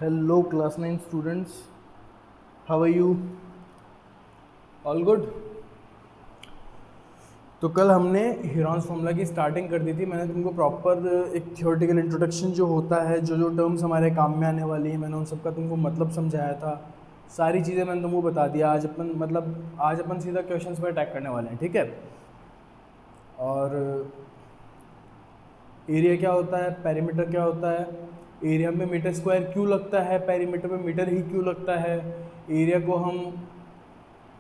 Hello, class 9 students. How are you? All good? तो कल हमने हीरोन्स फॉर्मूला की स्टार्टिंग कर दी थी। मैंने तुमको प्रॉपर एक थियोरेटिकल इंट्रोडक्शन जो होता है, जो जो टर्म्स हमारे काम में आने वाली हैं, मैंने उन सबका तुमको मतलब समझाया था। सारी चीज़ें मैंने तुमको बता दिया। आज अपन सीधा क्वेश्चंस पर अटैक करने वाले हैं, ठीक है। और एरिया क्या होता है, पेरीमीटर क्या होता है, एरिया में मीटर स्क्वायर क्यों लगता है, पेरीमीटर में मीटर ही क्यों लगता है, एरिया को हम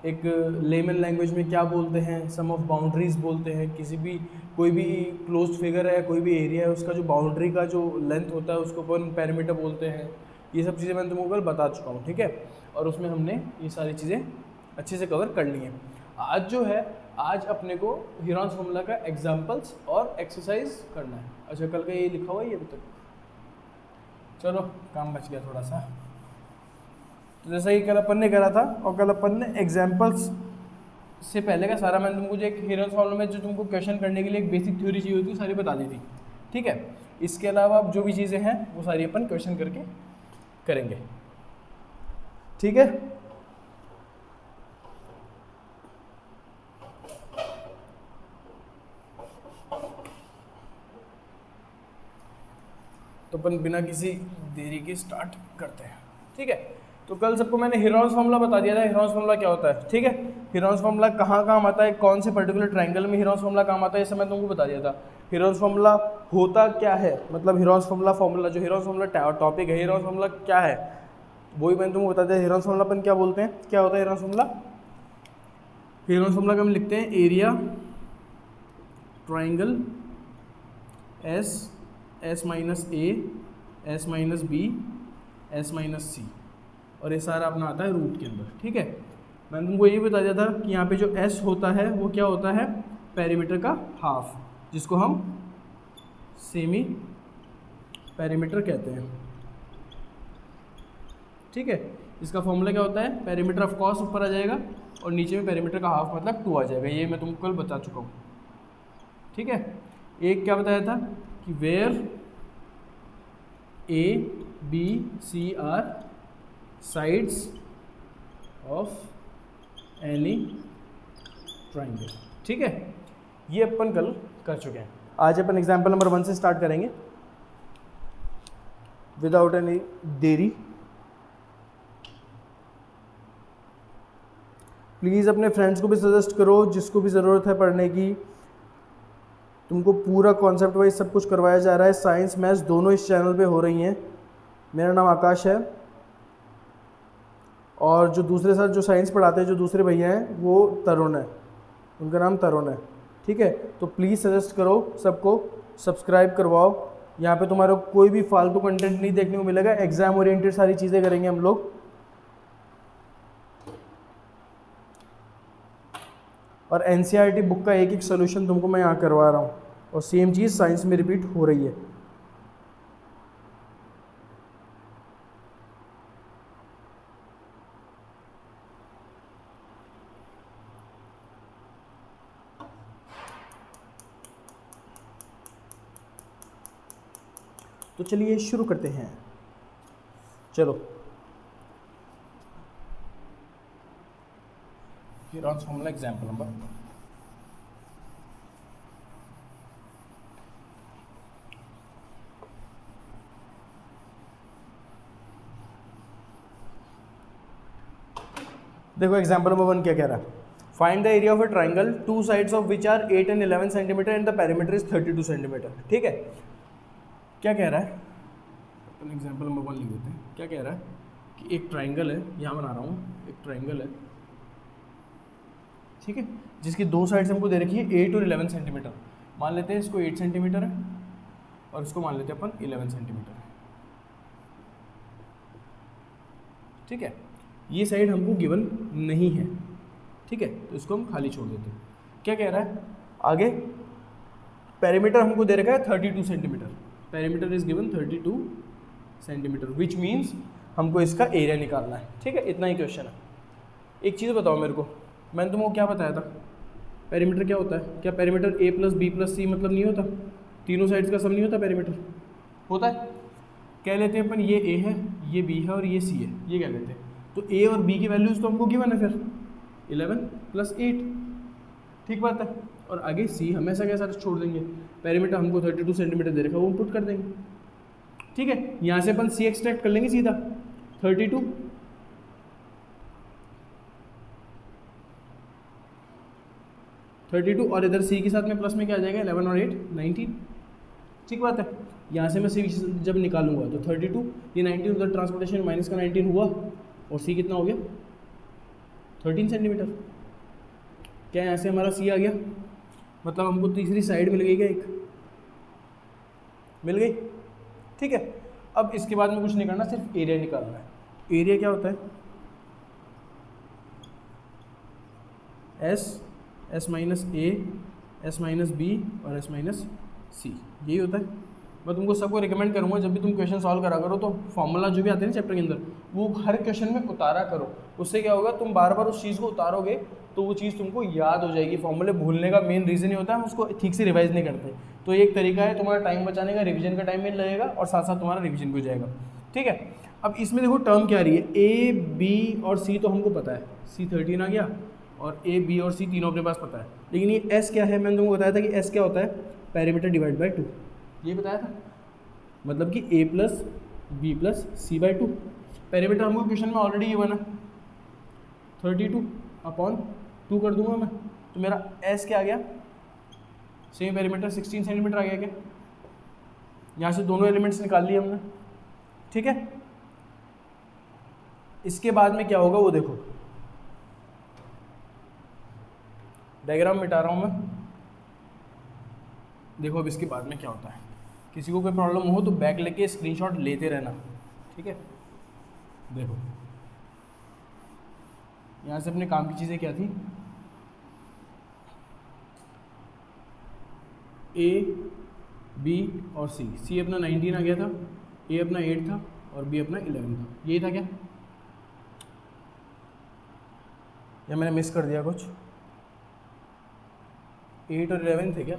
एक लेमन लैंग्वेज में क्या बोलते हैं, सम ऑफ बाउंड्रीज बोलते हैं। कोई भी क्लोज्ड फिगर है, कोई भी एरिया है, उसका जो बाउंड्री का जो लेंथ होता है उसको अपन पेरीमीटर बोलते हैं। ये सब चीज़ें मैंने तुमको कल बता चुका हूँ, ठीक है। और उसमें हमने ये सारी चीज़ें अच्छे से कवर कर ली हैं। आज अपने को हीरोन्स फॉर्मूला का एग्जाम्पल्स और एक्सरसाइज करना है। अच्छा, कल का ये लिखा हुआ है ये अभी तक, चलो काम बच गया थोड़ा सा। तो जैसा कि कल अपन ने करा था, और कल अपन ने एग्जाम्पल्स से पहले का सारा मैंने तुमको जो एक हीरोन्स फॉर्मूला में जो तुमको क्वेश्चन करने के लिए एक बेसिक थ्योरी चाहिए होती है सारी बता दी थी, ठीक है। इसके अलावा अब जो भी चीज़ें हैं वो सारी अपन क्वेश्चन करके करेंगे, ठीक है। तो अपन बिना किसी देरी के स्टार्ट करते हैं, ठीक है। तो कल सबको मैंने हीरोन्स फॉर्मूला बता दिया था, हीरोन्स फॉर्मूला क्या होता है, ठीक है। हीरोन्स फॉर्मूला कहाँ काम आता है, कौन से पर्टिकुलर ट्रायंगल में हीरोन्स फॉर्मूला काम आता है, ये सब मैंने तुमको बता दिया था। हीरोन्स फॉर्मूला होता क्या है, मतलब हीरोन्स फॉर्मूला जो हीरोन्स फॉर्मूला टॉपिक है, हीरोन्स फॉर्मूला क्या है वही मैंने तुमको बता दिया। हीरोन्स फॉर्मूला अपन क्या बोलते हैं, क्या होता है हीरोन्स फॉर्मूला। हीरोन्स फॉर्मूला का हम लिखते हैं area triangle S minus A, S minus B, S minus C, और ये सारा अपना आता है रूट के अंदर, ठीक है। मैंने तुमको ये बता दिया था कि यहाँ पे जो एस होता है वो क्या होता है, पेरीमीटर का हाफ, जिसको हम सेमी पेरीमीटर कहते हैं, ठीक है। इसका फॉर्मूला क्या होता है, पेरीमीटर ऑफ कॉस ऊपर आ जाएगा और नीचे में पेरीमीटर का हाफ मतलब 2 आ जाएगा। ये मैं तुमको कल बता चुका हूँ, ठीक है। एक क्या बताया था कि where a b c are sides of any triangle, ठीक है। ये अपन कल कर चुके हैं। आज अपन एग्जाम्पल नंबर 1 से स्टार्ट करेंगे विदाउट एनी देरी। प्लीज़ अपने फ्रेंड्स को भी सजेस्ट करो, जिसको भी ज़रूरत है पढ़ने की। तुमको पूरा कॉन्सेप्ट वाइज सब कुछ करवाया जा रहा है। साइंस मैथ्स दोनों इस चैनल पे हो रही हैं। मेरा नाम आकाश है, और जो दूसरे सर जो साइंस पढ़ाते हैं, जो दूसरे भैया हैं, वो तरुण है, उनका नाम तरुण है, ठीक है। तो प्लीज़ सजेस्ट करो सबको, सब्सक्राइब करवाओ। यहाँ पे तुम्हारे कोई भी फालतू कंटेंट नहीं देखने को मिलेगा। एग्जाम ओरिएंटेड सारी चीज़ें करेंगे हम लोग। और एनसीईआरटी बुक का एक एक सोल्यूशन तुमको मैं यहाँ करवा रहा हूँ, और सेम चीज़ साइंस में रिपीट हो रही है। तो चलिए शुरू करते हैं। चलो, हीरोन्स फॉर्मूला एग्जाम्पल नंबर देखो, एग्जाम्पल नंबर 1 क्या कह रहा है, find the area of a triangle two sides of which are 8 and 11 centimetre and the perimeter is 32 centimetre, ठीक है। क्या कह रहा है, अपन एग्जाम्पल नंबर 1 लिख देते हैं। क्या कह रहा है कि एक ट्राइंगल है, यहाँ बना रहा हूँ, एक ट्राइंगल है, ठीक है, जिसकी दो साइड्स हमको दे रखी है 8 और 11 सेंटीमीटर। मान लेते हैं इसको 8 सेंटीमीटर है और इसको मान लेते हैं अपन 11 सेंटीमीटर है, ठीक है। ये साइड हमको गिवन नहीं है, ठीक है, तो इसको हम खाली छोड़ देते हैं। क्या कह रहा है आगे, पेरीमीटर हमको दे रखा है 32 centimetre, perimeter is given 32 centimetre, which means हमको इसका एरिया निकालना है, ठीक है। इतना ही क्वेश्चन है। एक चीज़ बताओ मेरे को, मैंने तुमको क्या बताया था, पेरीमीटर क्या होता है, क्या पेरीमीटर a + b + c मतलब नहीं होता, तीनों साइड्स का सम नहीं होता पेरीमीटर, होता है। कह लेते हैं अपन ये ए है, ये बी है और ये सी है, ये कह लेते हैं। तो ए और बी की वैल्यूज़ तो हमको गिवन है फिर 11 + 8, ठीक बात है। और आगे सी हमेशा के साथ छोड़ देंगे, पेरीमीटर हमको 32 सेंटीमीटर दे रखा है, वो पुट कर देंगे, ठीक है। यहाँ से अपन सी एक्सट्रैक्ट कर लेंगे सीधा 32 और इधर सी के साथ में प्लस में क्या आ जाएगा 11 और 8 19, ठीक बात है। यहाँ से मैं सी जब निकालूंगा तो 32, ये 19 उधर ट्रांसपोर्टेशन माइनस का 19 हुआ और सी कितना हो गया 13 सेंटीमीटर। क्या यहाँ से हमारा सी आ गया, मतलब हमको तीसरी साइड मिल गई क्या, एक मिल गई, ठीक है। अब इसके बाद में कुछ नहीं करना, सिर्फ एरिया निकालना है। एरिया क्या होता है, S, S minus A, S minus B और एस माइनस सी, यही होता है। मैं तुमको सबको रिकमेंड करूँगा जब भी तुम क्वेश्चन सॉल्व करा करो तो फॉर्मूला जो भी आते हैं ना चैप्टर के अंदर, वो हर क्वेश्चन में उतारा करो। उससे क्या होगा, तुम बार बार उस चीज़ को उतारोगे तो वो चीज़ तुमको याद हो जाएगी। फॉर्मूले भूलने का मेन रीज़न ही होता है हम उसको ठीक से रिवाइज नहीं करते। तो ये एक तरीका है तुम्हारा टाइम बचाने का, रिविजन का टाइम मिल लगेगा और साथ साथ तुम्हारा रिविजन भी हो जाएगा, ठीक है। अब इसमें देखो टर्म क्या आ रही है, ए बी और सी तो हमको पता है, सी 13 आ गया और ए बी और सी तीनों अपने पास पता है। लेकिन ये एस क्या है, मैंने तुमको बताया था कि एस क्या होता है, पेरीमीटर डिवाइड बाई 2, ये बताया था। मतलब कि a + b + c/2, पेरीमीटर हमको क्वेश्चन में ऑलरेडी ये बना 32/2 कर दूंगा मैं, तो मेरा s क्या आ गया, सेम पेरीमीटर 16 सेंटीमीटर आ गया क्या। यहाँ से दोनों एलिमेंट्स निकाल लिए हमने, ठीक है। इसके बाद में क्या होगा वो देखो, डायग्राम मिटा रहा हूँ मैं, देखो अब इसके बाद में क्या होता है। किसी को कोई प्रॉब्लम हो तो बैक लेके स्क्रीनशॉट लेते रहना, ठीक है। देखो यहाँ से अपने काम की चीज़ें क्या थी, ए बी और सी अपना 19 आ गया था, ए अपना 8 था और बी अपना 11 था, यही था क्या, या मैंने मिस कर दिया कुछ, 8 और 11 थे क्या,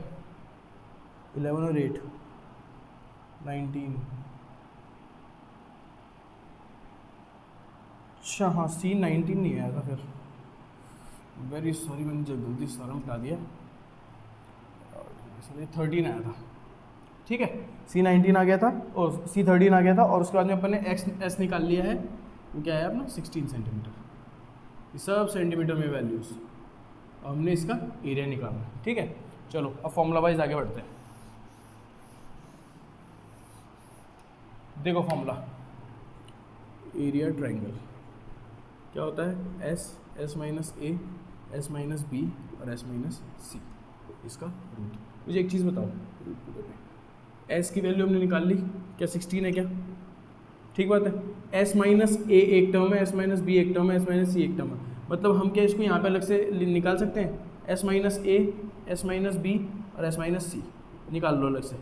11 और 8 19, अच्छा हाँ सी 19 नहीं आया था फिर, वेरी सॉरी, मैंने जल्दी सारा मिटा दिया, 13 आया था, ठीक है। सी 19 आ गया था और सी 13 आ गया था और उसके बाद में अपन ने एस निकाल लिया है, वो क्या है अपना 16 सेंटीमीटर, ये सब सेंटीमीटर में वैल्यूज़। हमने इसका एरिया निकालना, ठीक है। चलो अब फॉर्मूला वाइज आगे बढ़ते हैं। देखो फॉर्मूला, एरिया ट्रायंगल क्या होता है, S, S minus A, S minus B और एस माइनस सी, इसका रूट। मुझे एक चीज़ बताओ, एस की वैल्यू हमने निकाल ली, क्या 16 है क्या, ठीक बात है। एस माइनस ए एक टर्म है, एस माइनस बी एक टर्म है, एस माइनस सी एक टर्म है, मतलब हम क्या इसको यहाँ पे अलग से निकाल सकते हैं, S minus A, S minus B और एस माइनस सी निकाल लो अलग से।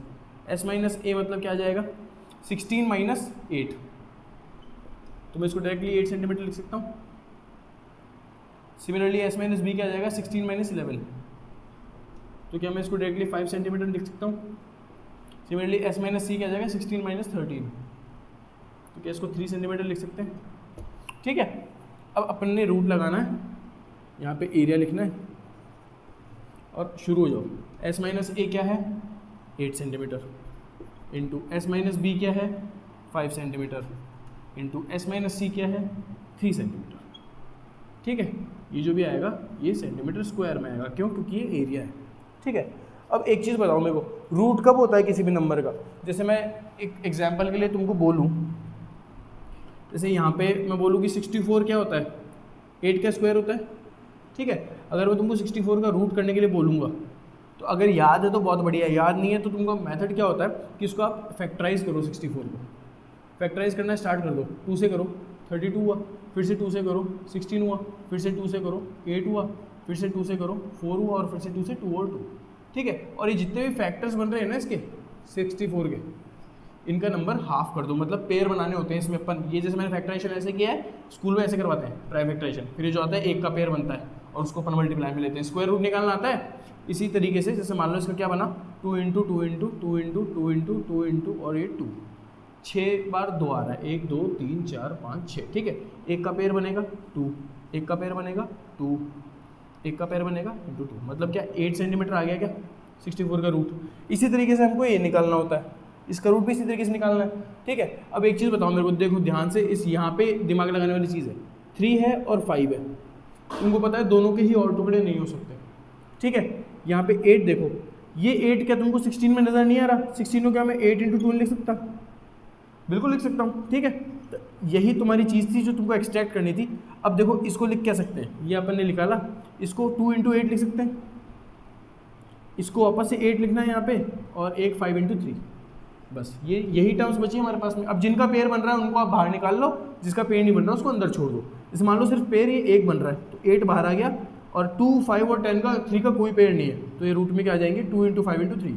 एस माइनस ए मतलब क्या आ जाएगा 16 माइनस 8, तो मैं इसको डायरेक्टली 8 सेंटीमीटर लिख सकता हूँ। सिमिलरली एस माइनस बी क्या आ जाएगा 16 माइनस 11, तो क्या मैं इसको डायरेक्टली 5 सेंटीमीटर लिख सकता हूँ। सिमिलरली एस माइनस सी क्या आ जाएगा 16 माइनस 13, तो क्या इसको 3 सेंटीमीटर लिख सकते हैं, ठीक है। अब अपन ने रूट लगाना है, यहाँ पे एरिया लिखना है और शुरू हो जाओ। एस माइनस ए क्या है 8 centimetre into s minus b क्या है 5 centimetre into s minus c क्या है 3 सेंटीमीटर, ठीक है। ये जो भी आएगा ये सेंटीमीटर स्क्वायर में आएगा, क्यों, क्योंकि ये एरिया है, ठीक है। अब एक चीज़ बताओ मेरे को, रूट कब होता है किसी भी नंबर का। जैसे मैं एक एग्जांपल के लिए तुमको बोलूँ, जैसे यहाँ पे मैं बोलूँ कि 64 क्या होता है 8 का स्क्वायर होता है, ठीक है। अगर मैं तुमको 64 का रूट करने के लिए बोलूँगा तो अगर याद है तो बहुत बढ़िया, याद नहीं है तो तुमको मेथड क्या होता है कि इसको आप फैक्टराइज करो, 64 को फैक्टराइज करना स्टार्ट कर दो, 2 से करो 32 हुआ, फिर से 2 से करो 16 हुआ, फिर से 2 से करो 8 हुआ, फिर से 2 से करो 4 हुआ और फिर से 2 से 2 और 2, ठीक है। और ये जितने भी फैक्टर्स बन रहे हैं ना इसके 64 के, इनका नंबर हाफ कर दो, मतलब पेयर बनाने होते हैं इसमें अपन। ये जैसे मैंने फैक्टराइजेशन ऐसे किया है, स्कूल में ऐसे करवाते हैं ट्राई फैक्टराइजेशन, फिर ये जो आता है एक का पेयर बनता है और उसको अपन मल्टीप्लाई में लेते हैं, स्क्वायर रूट निकालना आता है। इसी तरीके से जैसे मान लो इसका क्या बना 2 into 2 into 2 into 2 into 2 into और ये 2, 6 बार 2 आ रहा है, 1 2 3 4 5 6, ठीक है। एक का पेयर बनेगा 2, एक का पेयर बनेगा 2, एक का पेयर बनेगा इंटू 2, मतलब क्या 8 सेंटीमीटर आ गया क्या 64 का रूट। इसी तरीके से हमको ये निकालना होता है, इसका रूट भी इसी तरीके से निकालना है, ठीक है। अब एक चीज़ बताओ मेरे को, देखो ध्यान से, इस यहाँ पे दिमाग लगाने वाली चीज़ है, 3 है और 5 है, उनको पता है दोनों के ही और टुकड़े नहीं हो सकते, ठीक है। यहाँ पे 8 देखो, ये 8 क्या तुमको 16 में नज़र नहीं आ रहा, 16 को क्या मैं 8 इंटू 2 लिख सकता, बिल्कुल लिख सकता हूँ, ठीक है। तो यही तुम्हारी चीज़ थी जो तुमको एक्सट्रैक्ट करनी थी। अब देखो इसको लिख क्या सकते हैं, ये अपन ने निकाला, इसको 2 इंटू 8 लिख सकते हैं, इसको वापस से 8 लिखना है यहाँ पे, और एक 5 इंटू 3, बस ये यही टर्म्स बची हमारे पास में। अब जिनका पेयर बन रहा है उनको आप बाहर निकाल लो, जिसका पेयर नहीं बन रहा उसको अंदर छोड़ दो। जैसे मान लो सिर्फ पेयर ये 1 बन रहा है, तो 8 बाहर आ गया, और 2 5 और 10 का 3 का कोई पेयर नहीं है, तो ये रूट में क्या आ जाएंगे 2 इंटू 5 इंटू 3,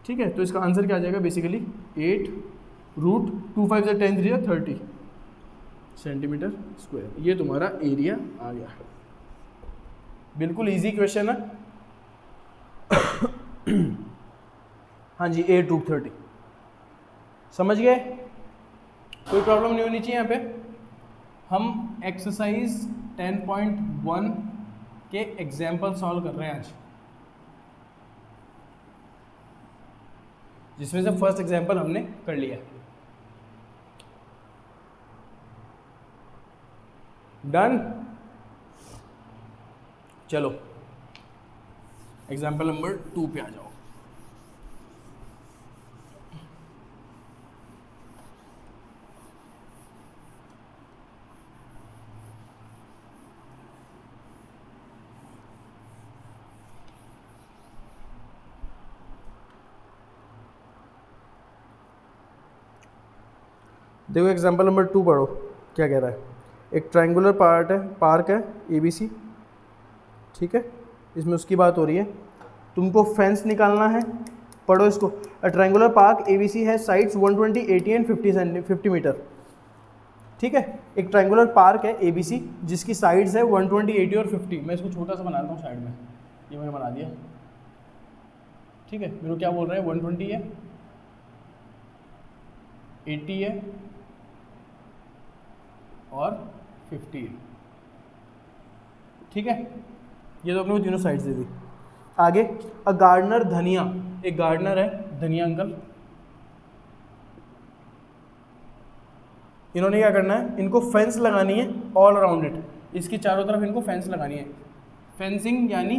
ठीक है। तो इसका आंसर क्या आ जाएगा बेसिकली 8 रूट 2 5 से 10 3 30 सेंटीमीटर स्क्वायर, ये तुम्हारा एरिया आ गया। बिल्कुल इजी क्वेश्चन है। हाँ जी, 8 रूट 30, समझ गए, कोई प्रॉब्लम नहीं होनी चाहिए यहाँ पे। हम एक्सरसाइज 10.1 के एग्जाम्पल सॉल्व कर रहे हैं आज, जिसमें से फर्स्ट एग्जाम्पल हमने कर लिया। डन, चलो एग्जाम्पल नंबर 2 पे आ जाओ। देखो एग्जाम्पल नंबर 2 पढ़ो, क्या कह रहा है। एक ट्रायंगुलर पार्क है ABC, ठीक है, इसमें उसकी बात हो रही है, तुमको फेंस निकालना है। पढ़ो इसको, अ ट्रायंगुलर पार्क ABC है साइड्स 120 80 एंड 50 मीटर, ठीक है। एक ट्रायंगुलर पार्क है ABC जिसकी साइड्स है 120 80 और 50। मैं इसको छोटा सा बना देता हूँ साइड में, ये मैंने बना दिया, ठीक है। मेरे को क्या बोल रहा है 120 है, 80 है और 50 है, ठीक है। ये तो अपने को तीनों साइड्स दे दी। आगे, अ गार्डनर धनिया, एक गार्डनर है धनिया अंकल, इन्होंने क्या करना है, इनको फेंस लगानी है ऑल अराउंड इट, इसकी चारों तरफ इनको फेंस लगानी है। फेंसिंग यानी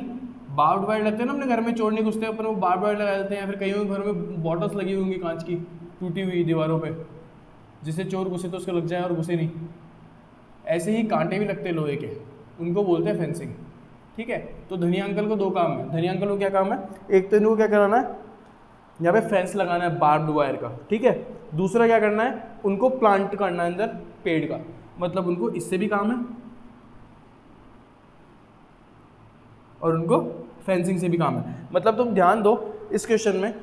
बार्ब्ड वायर लगते हैं ना अपने घर में, चोर नहीं घुसते अपन वो बार्ब्ड वायर लगा देते हैं, या फिर कईयों के घर में बॉटल्स लगी होंगी कांच की टूटी हुई दीवारों पे, जिससे चोर घुसे तो उसको लग जाए और घुसे नहीं। ऐसे ही कांटे भी लगते हैं लोहे के, उनको बोलते हैं फेंसिंग, ठीक है। तो धनिया अंकल को 2 काम है। धनिया अंकल को क्या काम है, एक तो इनको क्या कराना है, यहाँ पे फेंस लगाना है बार्ब्ड वायर का, ठीक है। दूसरा क्या करना है, उनको प्लांट करना है अंदर पेड़ का, मतलब उनको इससे भी काम है और उनको फेंसिंग से भी काम है। मतलब तुम ध्यान दो इस क्वेश्चन में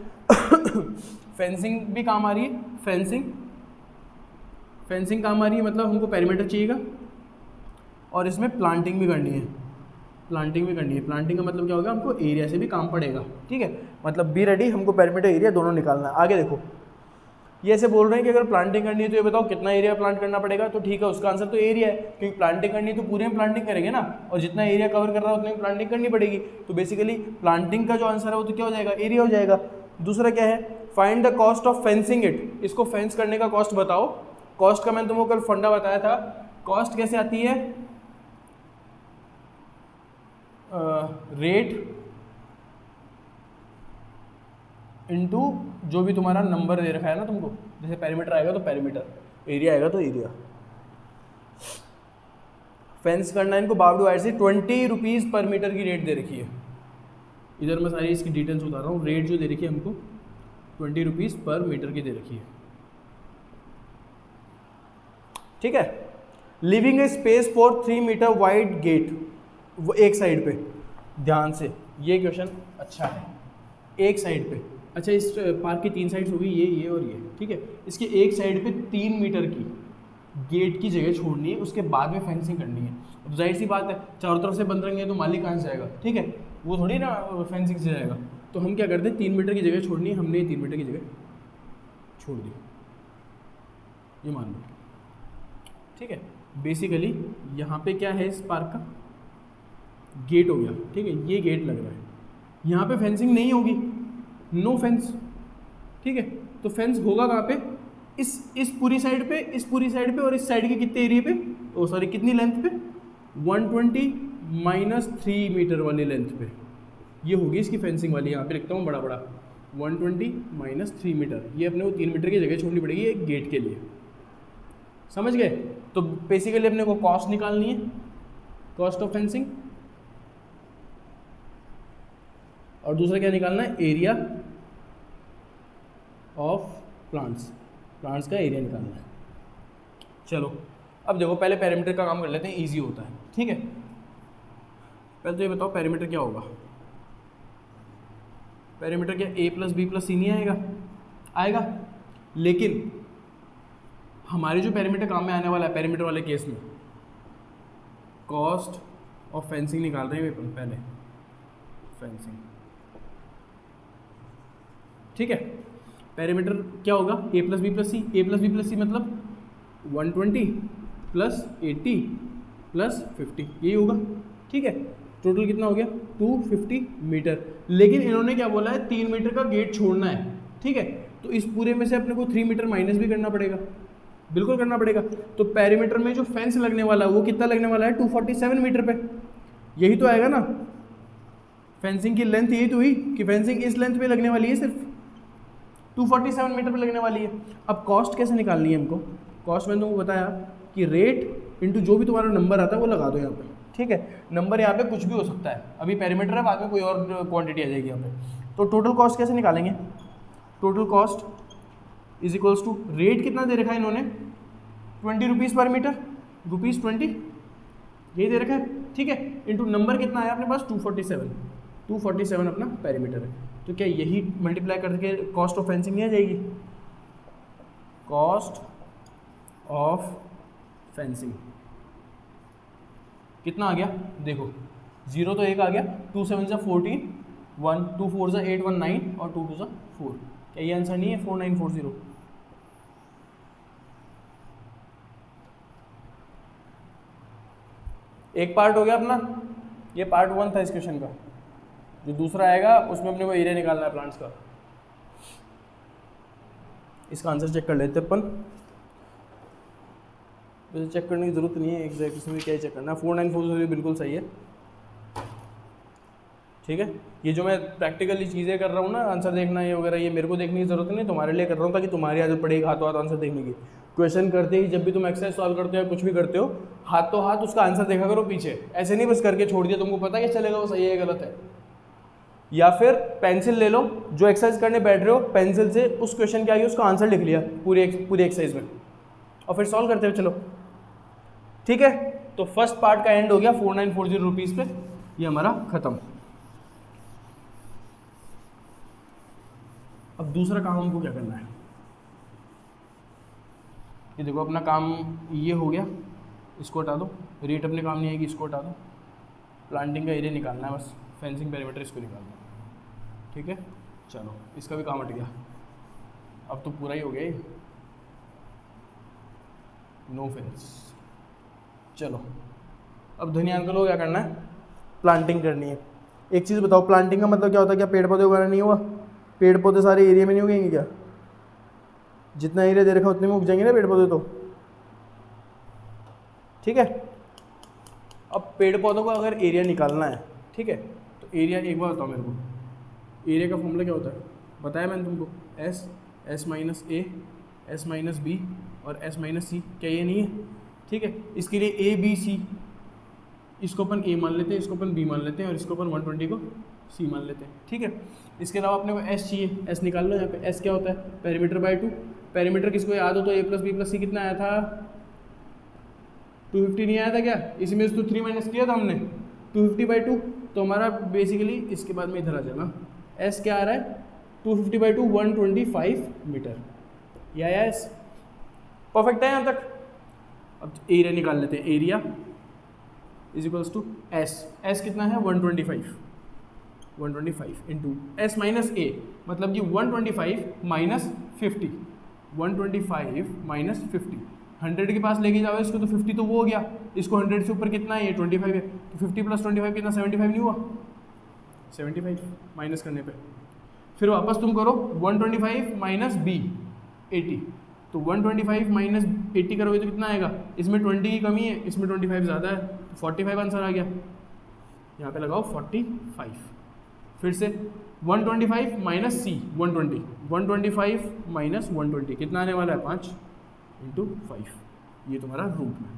फेंसिंग भी काम आ रही है, फेंसिंग काम आ रही है, मतलब हमको पेरीमीटर चाहिएगा, और इसमें प्लांटिंग भी करनी है, प्लांटिंग का मतलब क्या होगा, हमको एरिया से भी काम पड़ेगा, ठीक है। मतलब बी रेडी, हमको पेरीमीटर एरिया दोनों निकालना है। आगे देखो, ये ऐसे बोल रहे हैं कि अगर प्लांटिंग करनी है तो ये बताओ कितना एरिया प्लांट करना पड़ेगा, तो ठीक है उसका आंसर तो एरिया है, क्योंकि प्लांटिंग करनी है तो पूरे में प्लांटिंग करेंगे ना, और जितना एरिया कवर कर रहा है उतनी प्लांटिंग करनी पड़ेगी। तो बेसिकली प्लांटिंग का जो आंसर है वो तो क्या हो जाएगा, एरिया हो जाएगा। दूसरा क्या है, find the cost of fencing it, इसको फेंस करने का कॉस्ट बताओ। कॉस्ट का मैंने तुमको कल फंडा बताया था, कॉस्ट कैसे आती है, रेट इनटू जो भी तुम्हारा नंबर दे रखा है ना तुमको, जैसे पेरीमीटर आएगा तो पेरीमीटर, एरिया आएगा तो एरिया। फेंस करना है इनको बार्ब्ड वायर से, 20 रुपीज़ पर मीटर की रेट दे रखी है। इधर मैं सारी इसकी डिटेल्स बता रहा हूँ, रेट जो दे रखी है हमको 20 रुपीज़ पर मीटर की दे रखी है, ठीक है। Leaving a space for 3 metre wide gate, वो एक साइड पे, ध्यान से ये क्वेश्चन अच्छा है, एक साइड पे। अच्छा, इस पार्क की 3 साइड्स होगी, ये और ये, ठीक है। इसके एक साइड पे 3 मीटर की गेट की जगह छोड़नी है, उसके बाद में फेंसिंग करनी है। अब जाहिर सी बात है, चारों तरफ से बंद रहेंगे तो मालिक कहाँ से जाएगा, ठीक है, वो थोड़ी ना फेंसिंग से जाएगा। तो हम क्या करते हैं, 3 मीटर की जगह छोड़नी है, हमने 3 मीटर की जगह छोड़ दी, ये मान लो, ठीक है। बेसिकली यहाँ पे क्या है, इस पार्क का गेट हो गया, ठीक है, ये गेट लग रहा है, यहाँ पे फेंसिंग नहीं होगी, नो फेंस, ठीक है। तो फेंस होगा कहाँ पे, इस पूरी साइड पे, इस पूरी साइड पे, और इस साइड के कितने एरिया पे, ओ सॉरी कितनी लेंथ पे, 120 माइनस 3 मीटर वाली लेंथ पे, ये होगी इसकी फेंसिंग वाली, यहाँ पे लिखता हूँ बड़ा बड़ा 120 माइनस 3 मीटर, ये अपने को 3 मीटर की जगह छोड़नी पड़ेगी एक गेट के लिए, समझ गए। तो बेसिकली अपने को कॉस्ट निकालनी है, कॉस्ट ऑफ फेंसिंग, और दूसरा क्या निकालना है, एरिया ऑफ प्लांट्स, प्लांट्स का एरिया निकालना है। चलो अब देखो, पहले पैरामीटर का काम कर लेते हैं, इजी होता है, ठीक है। पहले तो ये बताओ पैरामीटर क्या होगा, पैरामीटर क्या a प्लस बी प्लस सी नहीं आएगा, आएगा, लेकिन हमारे जो पैरामीटर काम में आने वाला है पैरामीटर वाले केस में, कॉस्ट ऑफ फेंसिंग निकाल रहे हैं पहले, फेंसिंग, ठीक है। पैरामीटर क्या होगा, a plus B plus C, a plus B plus C मतलब 120 प्लस 80 प्लस 50, यही होगा, ठीक है। टोटल कितना हो गया, 250 मीटर, लेकिन इन्होंने क्या बोला है, 3 मीटर का गेट छोड़ना है, ठीक है। तो इस पूरे में से अपने को 3 मीटर माइनस भी करना पड़ेगा, बिल्कुल करना पड़ेगा। तो पैरामीटर में जो फेंस लगने वाला है वो कितना लगने वाला है, 247 मीटर पे, यही तो आएगा ना, फेंसिंग की लेंथ यही तो हुई कि फेंसिंग इस लेंथ पे लगने वाली है, सिर्फ 247 मीटर पे लगने वाली है। अब कॉस्ट कैसे निकालनी है हमको, कॉस्ट मैंने तुमको बताया कि रेट इंटू जो भी तुम्हारा नंबर आता है वो लगा दो यहाँ पे, ठीक है। नंबर यहाँ पे कुछ भी हो सकता है, अभी पैरामीटर है, बाद में कोई और क्वांटिटी आ जाएगी यहाँ पे। तो टोटल कॉस्ट कैसे निकालेंगे, total cost is equals to, rate कितना दे रखा है इन्होंने, 20 रुपीज़ पर मीटर, ₹20 यही दे रखा है, ठीक है, इंटू नंबर कितना है अपने पास 247 अपना पैरामीटर है। तो क्या यही मल्टीप्लाई करके कॉस्ट ऑफ फेंसिंग नहीं आ जाएगी, कॉस्ट ऑफ फेंसिंग कितना आ गया, देखो 0 तो 1 आ गया, 2 7 जा 14, 1 2 4 जा 8 1 9 और 2 2 जा 4, क्या ये आंसर नहीं है 4940। एक पार्ट हो गया अपना, ये पार्ट 1 था इस क्वेश्चन का। जो दूसरा आएगा उसमें अपने को एरिया निकालना है प्लांट्स का। इसका आंसर चेक कर लेते हैं अपन, वैसे चेक करने की जरूरत नहीं है एग्जैक्ट, इसमें क्या ही चेक करना है, 4940 बिल्कुल सही है, ठीक है। ये जो मैं प्रैक्टिकली चीज़ें कर रहा हूँ ना, आंसर देखना ये वगैरह, ये मेरे को देखने की जरूरत नहीं, तुम्हारे लिए कर रहा हूँ ताकि तुम्हारी आदत पड़ेगी हाथों हाथ आंसर देखने की। क्वेश्चन करते ही जब भी तुम एक्सरसाइज सॉल्व करते हो या कुछ भी करते हो, हाथों हाथ उसका आंसर देखा करो पीछे, ऐसे नहीं बस करके छोड़ दिया, तुमको पता है कि चलेगा वो सही है गलत है। या फिर पेंसिल ले लो, जो एक्सरसाइज करने बैठ रहे हो पेंसिल से उस क्वेश्चन क्या आई उसका आंसर लिख लिया पूरी एक्सरसाइज में, और फिर सॉल्व करते हो, चलो ठीक है। तो फर्स्ट पार्ट का एंड हो गया 4940 रुपीज़ पे, ये हमारा खत्म। अब दूसरा काम हमको क्या करना है, ये देखो अपना काम ये हो गया, इसको हटा दो, रेट अपने काम नहीं आएगी, इसको हटा दो, प्लांटिंग का एरिया निकालना है बस, फेंसिंग पैरामीटर इसको निकालना है, ठीक है। चलो इसका भी काम हट गया, अब तो पूरा ही हो गया ये, नो फेंस। चलो अब ध्यान अंकल क्या करना है, प्लांटिंग करनी है। एक चीज़ बताओ, प्लांटिंग का मतलब क्या होता है, क्या पेड़ पौधे उगाना नहीं हुआ, पेड़ पौधे सारे एरिया में नहीं उगेंगे क्या, जितना एरिया दे रखा है उतने में उग जाएंगे ना पेड़ पौधे तो, ठीक है। अब पेड़ पौधों का अगर एरिया निकालना है, ठीक है, तो एरिया एक बार बताओ मेरे को, एरिया का फॉर्मूला क्या होता है, बताया मैंने तुमको, S minus A, S minus B और एस माइनस सी, क्या ये नहीं है, ठीक है। इसके लिए ए बी सी, इसको अपन ए मान लेते हैं, इसको अपन बी मान लेते हैं और इसको अपन 120 को सी मान लेते हैं, ठीक है। इसके अलावा अपने को एस चाहिए, एस निकाल लो यहाँ पे, एस क्या होता है, पेरीमीटर बाय 2, पेरीमीटर किसको याद हो तो ए प्लस बी प्लस सी कितना आया था, 250 नहीं आया था क्या, इसी में से तो 3 माइनस किया था हमने, 250/2, तो हमारा बेसिकली इसके बाद में इधर आ जाना, एस क्या आ रहा है 250/2 125 मीटर, या एस परफेक्ट है यहाँ तक। अब एरिया निकाल लेते हैं, area is equals to s कितना है 125 इंटू एस माइनस ए, मतलब कि 125 माइनस 50, 125 माइनस 50, 100 के पास लेके जाओ इसको तो 50 तो वो हो गया, इसको 100 से ऊपर कितना है, ये 25 है, तो 50 प्लस 25 कितना, 75 नहीं हुआ, 75 माइनस करने पे फिर वापस तुम करो 125 माइनस बी 80, तो 125 माइनस 80 करोगे तो कितना आएगा, इसमें 20 की कमी है, इसमें 25 ज़्यादा है, 45 आंसर आ गया। यहाँ पे लगाओ 45, फिर से 125 माइनस सी 120, 125 माइनस 120 कितना आने वाला है, 5 इंटू 5, ये तुम्हारा रूट में।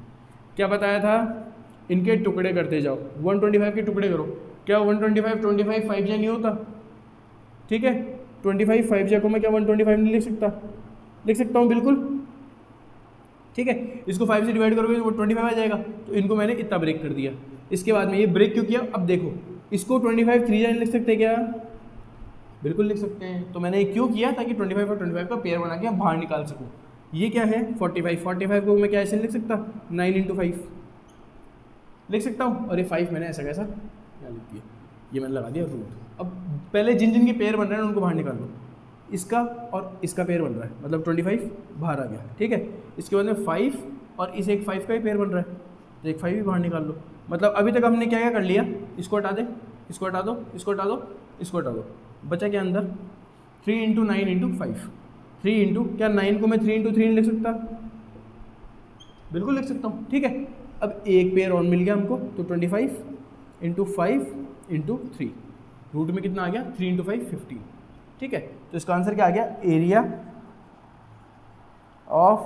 क्या बताया था, इनके टुकड़े करते जाओ, 125 के टुकड़े करो, क्या 125 25 5 नहीं होता, ठीक है, 25 5 को मैं क्या 125 नहीं लिख सकता, लिख सकता हूँ बिल्कुल, ठीक है, इसको 5 से डिवाइड करोगे तो वो 25 आ जाएगा, तो इनको मैंने इतना ब्रेक कर दिया। इसके बाद में ये ब्रेक क्यों किया, अब देखो इसको 25 3 लिख सकते हैं क्या, बिल्कुल लिख सकते हैं, तो मैंने ये क्यों किया, ताकि 25 और 25 का पेयर बना के हम बाहर निकाल सकूँ। ये क्या है 45 को मैं क्या ऐसे लिख सकता, 9 इंटू 5 लिख सकता हूँ, और ये 5 मैंने ऐसा कैसा क्या लिख दिया, ये मैंने लगा दिया रूट। अब पहले जिन जिन के पेयर बन रहे हैं उनको बाहर निकाल लो, इसका और इसका पेयर बन रहा है, मतलब 25 बाहर आ गया, ठीक है, इसके बाद में 5 और इस एक 5 का ही पेयर बन रहा है, तो एक 5 भी बाहर निकाल लो। मतलब अभी तक हमने क्या क्या कर लिया, इसको हटा दे, इसको हटा दो, इसको हटा दो, इसको हटा दो, बचा क्या अंदर 3 इंटू 9 इंटू 5, 3 इंटू क्या 9 को मैं 3 इंटू 3 लिख सकता, बिल्कुल लिख सकता हूँ, ठीक है। अब एक पेयर और मिल गया हमको, तो 25 इंटू 5 इंटू 3, रूट में कितना आ गया 3 इंटू 5 15, ठीक है। तो इसका आंसर क्या आ गया, एरिया ऑफ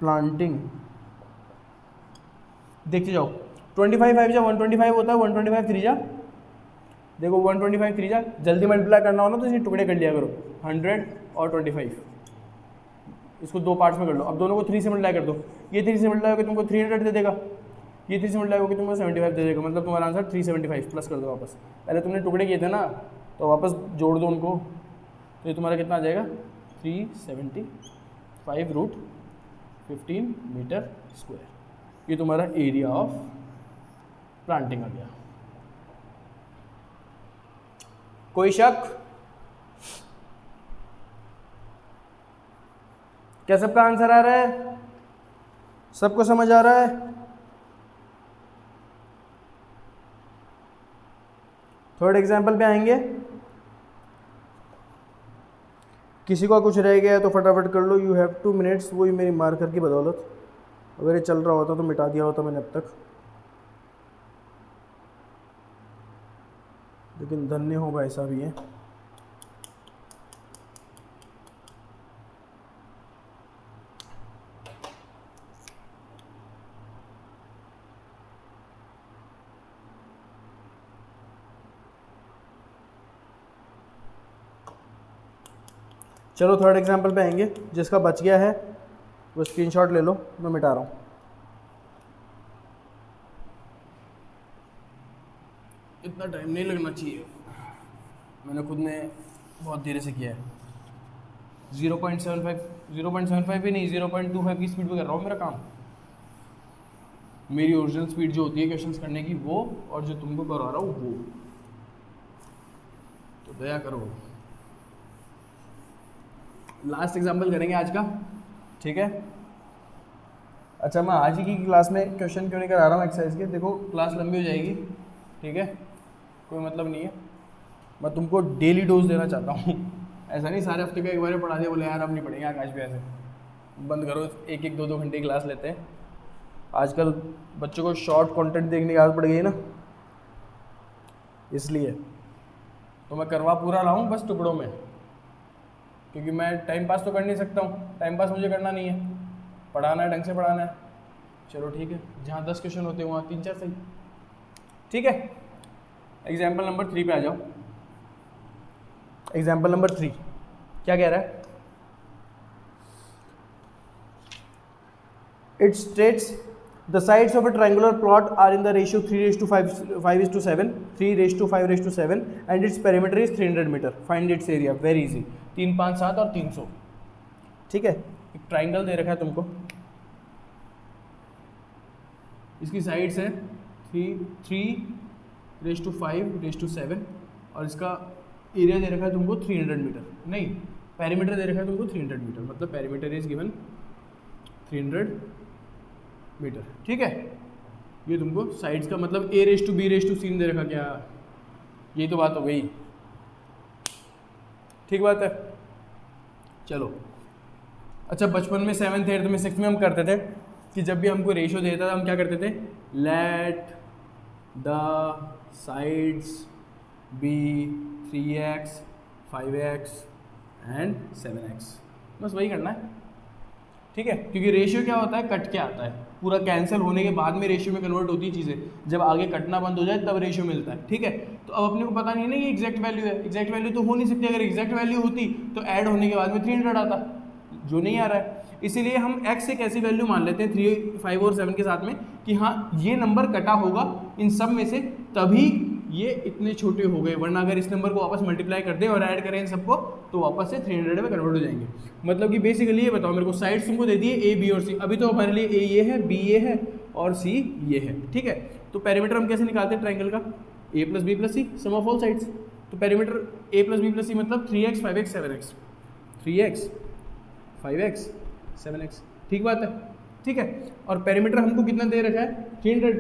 प्लांटिंग। देखते जाओ 25 5 जा 125 होता है, 125 3 जा, देखो 125 3 जा, जल्दी मल्टीप्लाई करना हो ना तो इसे टुकड़े कर लिया करो, 100 और 25, इसको दो पार्ट्स में कर लो। अब दोनों को 3 से मल्टीप्लाई कर दो, ये 3 से मल्टीप्लाई होकर तुमको 300 दे देगा, ये 3 से मल्टीप्लाई होकर तुमको 75 दे देगा, मतलब तुम्हारा आंसर 375 प्लस कर दो वापस, पहले तुमने टुकड़े किए थे ना तो वापस जोड़ दो उनको, तो ये तुम्हारा कितना आ जाएगा 375 रूट 15 मीटर स्क्वायर, ये तुम्हारा एरिया ऑफ प्लांटिंग आ गया। कोई शक, क्या सबका आंसर आ रहा है, सबको समझ आ रहा है। थर्ड एग्जाम्पल पे आएंगे, किसी को कुछ रह गया तो फटाफट कर लो, यू हैव 2 मिनट्स, वही मेरी मार्कर की बदौलत, अगर ये चल रहा होता तो मिटा दिया होता मैंने अब तक, लेकिन धन्य हो भाई साहब ये। चलो थर्ड एग्जाम्पल पे आएंगे, जिसका बच गया है वो स्क्रीनशॉट ले लो, मैं मिटा रहा हूँ। इतना टाइम नहीं लगना चाहिए, मैंने खुद ने बहुत धीरे से किया है, 0.75 भी नहीं 0.25 की स्पीड पे कर रहा हूँ मेरा काम, मेरी ओरिजिनल स्पीड जो होती है क्वेश्चंस करने की वो, और जो तुमको करवा रहा हूँ वो, तो दया करो। लास्ट एग्जाम्पल करेंगे आज का, ठीक है। अच्छा मैं आज ही की क्लास में क्वेश्चन क्यों नहीं करा रहा हूँ एक्सरसाइज के, देखो क्लास लंबी हो जाएगी, ठीक है, कोई मतलब नहीं है, मैं तुमको डेली डोज देना चाहता हूँ, ऐसा नहीं सारे हफ्ते का एक बार पढ़ा दिया बोले यार अब नहीं पढ़ेंगे आकाश भी, ऐसे बंद करो, 1-1 2-2 घंटे की क्लास लेते हैं। आजकल बच्चों को शॉर्ट कंटेंट देखने की आदत पड़ गई है ना, इसलिए तो मैं करवा पूरा रहा हूँ बस टुकड़ों में, क्योंकि मैं टाइम पास तो कर नहीं सकता हूँ, टाइम पास मुझे करना नहीं है, पढ़ाना है, ढंग से पढ़ाना है। चलो ठीक है, जहाँ 10 क्वेश्चन होते हैं वहाँ 3-4 सही, ठीक है। एग्जाम्पल नंबर 3 पे आ जाओ। एग्जाम्पल नंबर 3 क्या कह रहा है, it states the sides of a triangular plot are in the ratio 3:5:7, 3:5:7 and its perimeter is 300 metre, find its area, very easy, 3 5 7 और 300, ठीक है। एक ट्राइंगल दे रखा है तुमको, इसकी साइड्स है 3:5:7 और इसका एरिया दे रखा है तुमको 300 मीटर, नहीं पेरीमीटर दे रखा है तुमको 300 मीटर, मतलब पेरीमीटर इज गिवन 300 मीटर, ठीक है। ये तुमको साइड्स का मतलब a is to b is to c दे रखा, क्या यही तो बात हो गई, ठीक बात है। चलो अच्छा, बचपन में 7th 8th में 6th में हम करते थे कि जब भी हमको रेशियो देता था हम क्या करते थे, let the sides be 3x 5x and 7x, बस वही करना है, ठीक है। क्योंकि रेशियो क्या होता है, कट के आता है, पूरा कैंसिल होने के बाद में रेशियो में कन्वर्ट होती है चीज़ें, जब आगे कटना बंद हो जाए तब रेशियो मिलता है, ठीक है। तो अब अपने को पता नहीं ना ये एग्जैक्ट वैल्यू है, एग्जैक्ट वैल्यू तो हो नहीं सकती, अगर एग्जैक्ट वैल्यू होती तो ऐड होने के बाद में 300 आता, जो नहीं आ रहा है। इसीलिए हम x एक ऐसी वैल्यू मान लेते हैं 3, 5 और 7 के साथ में कि हाँ ये नंबर कटा होगा इन सब में से, तभी ये इतने छोटे हो गए, वरना अगर इस नंबर को वापस मल्टीप्लाई कर दें और ऐड करें इन सबको तो वापस से 300 में कन्वर्ट हो जाएंगे। मतलब कि बेसिकली ये बताओ मेरे को, साइड्स तुमको दे दिए a b और c, अभी तो हमारे लिए a ये है, b ये है और c ये है, ठीक है। तो पेरीमीटर हम कैसे निकालते हैं ट्राइंगल का, a plus B plus C, sum of all sides. तो perimeter a plus B plus C मतलब 3x 5x 7x, 3x 5x 7x, ठीक बात है, ठीक है। और पेरीमीटर हमको कितना दे रखा है 300,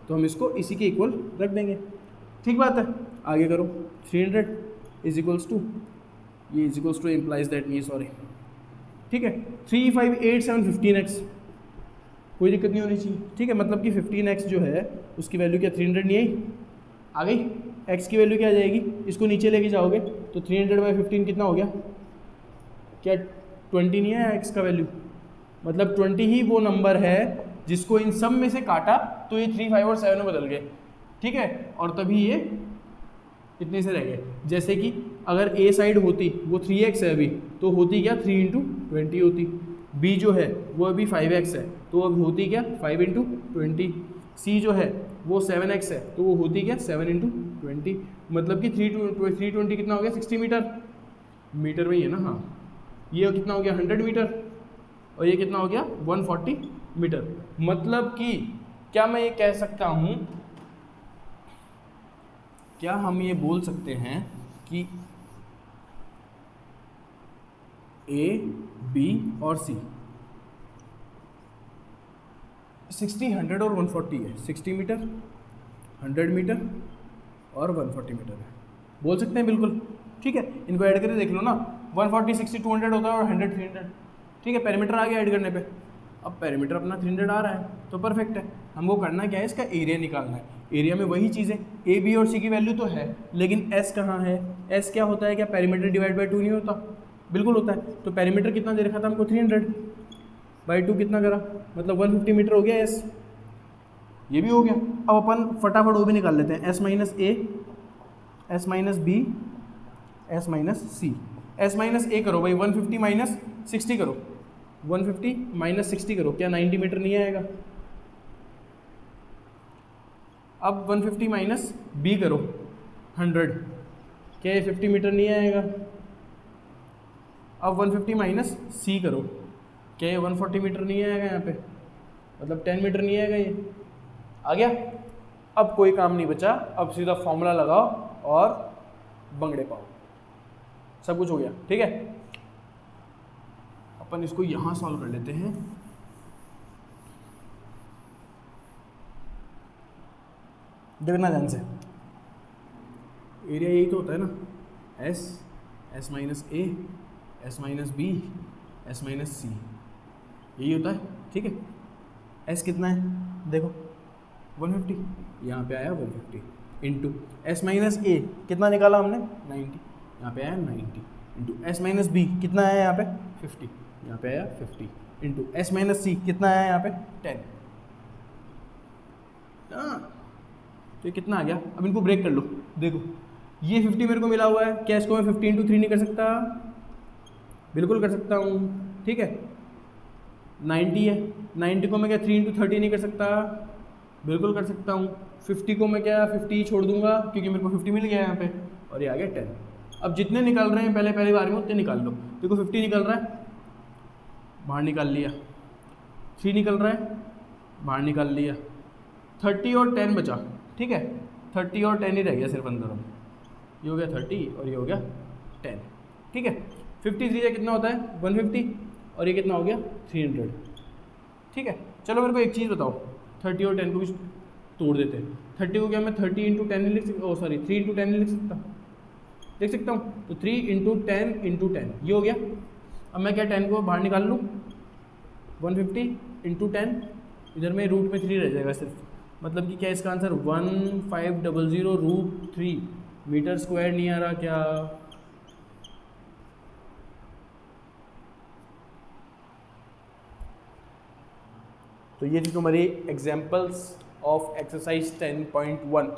तो हम इसको इसी के इक्वल रख देंगे, ठीक बात है। आगे करो, 300 इज इक्वल्स टू, ये is equals two implies that नहीं, सॉरी, ठीक है। 3 5 8 7 15x, कोई दिक्कत नहीं होनी चाहिए, ठीक है। मतलब कि 15x जो है उसकी वैल्यू क्या 300 नहीं आई, आ गई, x की वैल्यू क्या आ जाएगी, इसको नीचे लेके जाओगे तो 300/15 कितना हो गया, क्या 20 नहीं है x का वैल्यू, मतलब 20 ही वो नंबर है जिसको इन सब में से काटा तो ये 3 5 और 7 में बदल गए, ठीक है। और तभी ये इतने से रह गए। जैसे कि अगर a साइड होती वो 3x है अभी, तो होती क्या 3 × 20 होती, b जो है वो अभी 5x है तो अब होती क्या 5 × 20, c जो है वो 7x है तो वो होती क्या 7 × 20, मतलब कि 320 कितना हो गया 60 मीटर, मीटर में ही है ना, हाँ। ये कितना हो गया 100 मीटर और ये कितना हो गया 140 मीटर। मतलब कि क्या मैं ये कह सकता हूँ, क्या हम ये बोल सकते हैं कि A, B और C 60, 100 और 140 है, 60 मीटर 100 मीटर और 140 मीटर है, बोल सकते हैं बिल्कुल, ठीक है। इनको ऐड करके देख लो ना, 140 60 200 होता है और 100 300, ठीक है। पेरीमीटर आ गया ऐड करने पे, अब पेरीमीटर अपना 300 आ रहा है तो परफेक्ट है। हमको करना क्या है, इसका एरिया निकालना है। एरिया में वही चीज़ें, ए बी और सी की वैल्यू तो है, लेकिन एस कहाँ है, एस क्या होता है, क्या पेरीमीटर डिवाइड बाई 2 नहीं होता, बिल्कुल होता है। तो पेरीमीटर कितना दे रखा था हमको 300/2 कितना करा, मतलब 150 मीटर हो गया एस, ये भी हो गया। अब अपन फटाफट वो भी निकाल लेते हैं, S minus A, S minus B, S minus C. S minus A करो भाई, 150 माइनस 60 करो, 150 माइनस 60 करो, क्या 90 मीटर नहीं आएगा। अब 150 माइनस बी करो 100, क्या ये 50 मीटर नहीं आएगा। अब 150 माइनस सी करो, क्या ये 140 मीटर नहीं आएगा यहाँ पे, मतलब 10 मीटर नहीं आएगा, ये आ गया। अब कोई काम नहीं बचा, अब सीधा फॉर्मूला लगाओ और बंगड़े पाओ, सब कुछ हो गया, ठीक है। अपन इसको यहाँ सॉल्व कर लेते हैं। देखना ध्यान से, एरिया यही तो होता है ना, S, S minus A, S minus B, S minus C, यही होता है, ठीक है। एस कितना है देखो 150, यहाँ पे आया 150 इंटू एस माइनस ए कितना निकाला हमने 90, यहाँ पे आया 90 इंटू एस माइनस बी कितना आया यहाँ पे 50, यहाँ पे आया 50 इंटू एस माइनस सी कितना आया यहाँ पे 10। हाँ तो ये कितना आ गया। अब इनको ब्रेक कर लो, देखो ये 50 मेरे को मिला हुआ है, क्या इसको मैं 50 × 3 नहीं कर सकता, बिल्कुल कर सकता हूँ, ठीक है। 90 है, 90 को मैं क्या 3 × 30 नहीं कर सकता, बिल्कुल कर सकता हूँ। 50 को मैं क्या 50 ही छोड़ दूंगा क्योंकि मेरे को 50 मिल गया यहाँ पे, और ये आ गया 10। अब जितने निकल रहे हैं पहले बार में उतने निकाल लो। देखो 50 निकल रहा है, बाहर निकाल लिया, 3 निकल रहा है, बाहर निकाल लिया, 30 और 10 बचा, ठीक है। 30 और 10 ही रह गया सिर्फ अंदर, ये हो गया 30 और ये हो गया 10, ठीक है। 53 से कितना होता है 150 और ये कितना हो गया 300। ठीक है, चलो मेरे को एक चीज़ बताओ, 30 और 10 को भी तोड़ देते हैं। 30 को क्या मैं 30 इंटू 10 लिख सकता, ओ सॉरी 3 इंटू 10 लिख सकता हूँ, तो 3 इंटू 10 इंटू 10 ये हो गया। अब मैं क्या 10 को बाहर निकाल लूँ, 150 इंटू 10, इधर में रूट में 3 रह जाएगा सिर्फ, मतलब कि क्या इसका आंसर 1500√3 मीटर स्क्वायर नहीं आ रहा क्या? तो ये थी तुम्हारी एग्जाम्पल्स ऑफ एक्सरसाइज 10.1।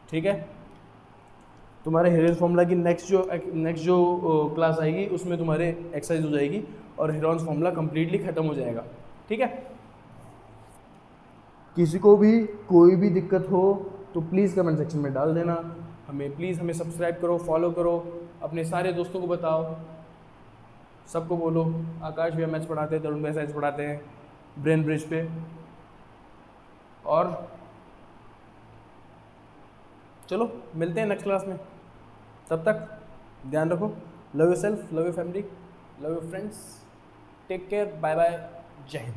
ठीक है, तुम्हारे हेरोन्स फॉर्मूला की नेक्स्ट जो क्लास आएगी उसमें तुम्हारे एक्सरसाइज हो जाएगी और हेरोन्स फॉर्मूला कंप्लीटली ख़त्म हो जाएगा। ठीक है, किसी को भी कोई भी दिक्कत हो तो प्लीज़ कमेंट सेक्शन में डाल देना। हमें सब्सक्राइब करो, फॉलो करो, अपने सारे दोस्तों को बताओ, सबको बोलो आकाश भैया मैथ्स पढ़ाते हैं, तरुण भैया साइंस पढ़ाते हैं ब्रेन ब्रिज पे। और चलो मिलते हैं नेक्स्ट क्लास में, तब तक ध्यान रखो, love yourself, love your family, love your friends, take care, bye bye, जय हिंद।